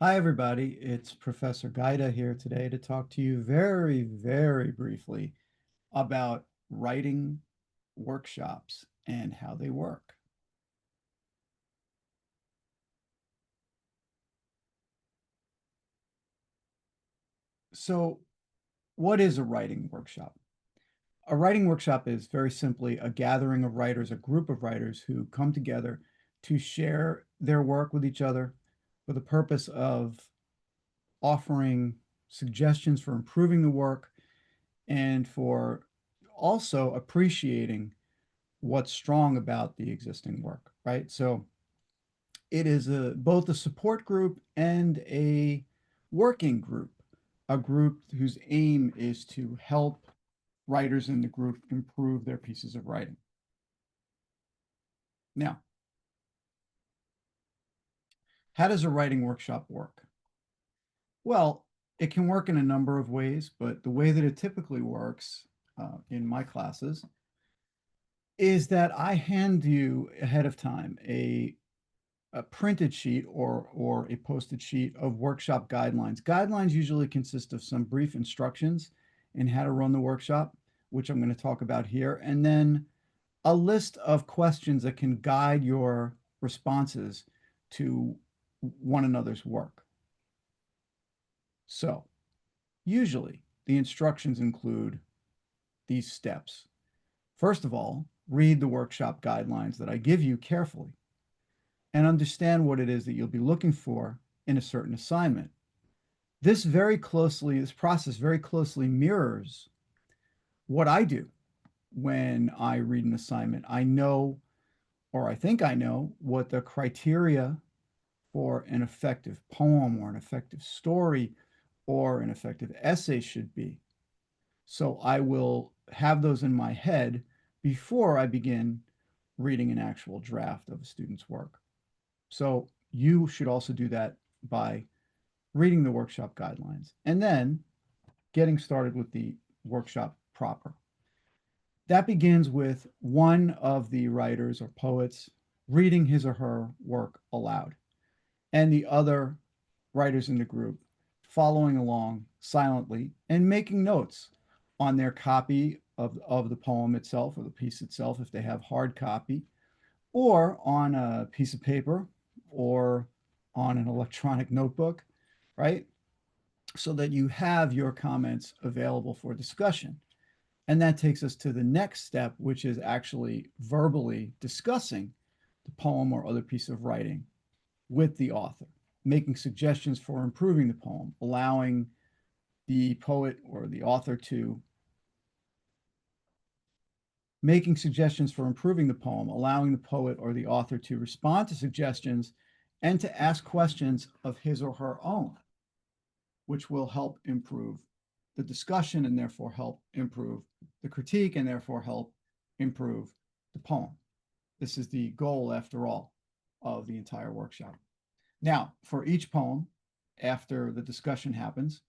Hi, everybody. It's Professor Gaida here today to talk to you very, very briefly about writing workshops and how they work. So, what is a writing workshop? A writing workshop is very simply a gathering of writers, a group of writers who come together to share their work with each other for the purpose of offering suggestions for improving the work and for also appreciating what's strong about the existing work, right? So it is both a support group and a working group, a group whose aim is to help writers in the group improve their pieces of writing. Now, how does a writing workshop work? Well, it can work in a number of ways, but the way that it typically works in my classes is that I hand you ahead of time a printed sheet or a posted sheet of workshop guidelines. Guidelines usually consist of some brief instructions in how to run the workshop, which I'm going to talk about here, and then a list of questions that can guide your responses to one another's work. So, usually the instructions include these steps. First of all, read the workshop guidelines that I give you carefully and understand what it is that you'll be looking for in a certain assignment. This process very closely mirrors what I do when I read an assignment. I know, or I think I know, what the criteria for an effective poem or an effective story or an effective essay should be. So I will have those in my head before I begin reading an actual draft of a student's work. So you should also do that by reading the workshop guidelines and then getting started with the workshop proper. That begins with one of the writers or poets reading his or her work aloud, and the other writers in the group following along silently and making notes on their copy of the poem itself or the piece itself if they have hard copy, or on a piece of paper or on an electronic notebook, right? So that you have your comments available for discussion. And that takes us to the next step, which is actually verbally discussing the poem or other piece of writing with the author, making suggestions for improving the poem, allowing the poet or the author to making suggestions for improving the poem, allowing the poet or the author to respond to suggestions and to ask questions of his or her own, which will help improve the discussion and therefore help improve the critique and therefore help improve the poem. This is the goal, after all, of the entire workshop. Now, for each poem, after the discussion happens,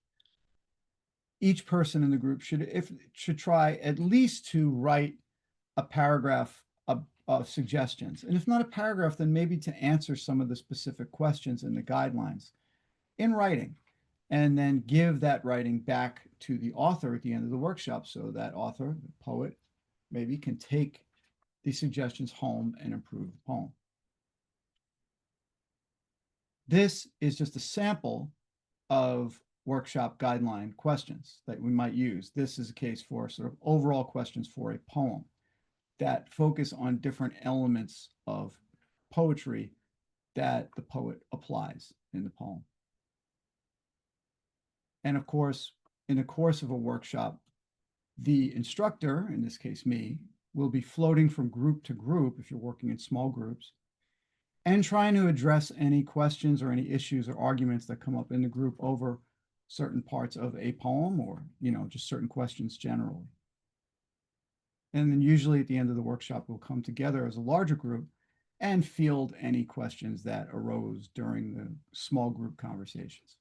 each person in the group should try at least to write a paragraph of suggestions. And if not a paragraph, then maybe to answer some of the specific questions in the guidelines in writing, and then give that writing back to the author at the end of the workshop so that author, the poet, maybe can take these suggestions home and improve the poem. This is just a sample of workshop guideline questions that we might use. This is a case for sort of overall questions for a poem that focus on different elements of poetry that the poet applies in the poem. And of course, in the course of a workshop, the instructor, in this case me, will be floating from group to group if you're working in small groups and trying to address any questions or any issues or arguments that come up in the group over certain parts of a poem or, just certain questions generally. And then usually at the end of the workshop, we'll come together as a larger group and field any questions that arose during the small group conversations.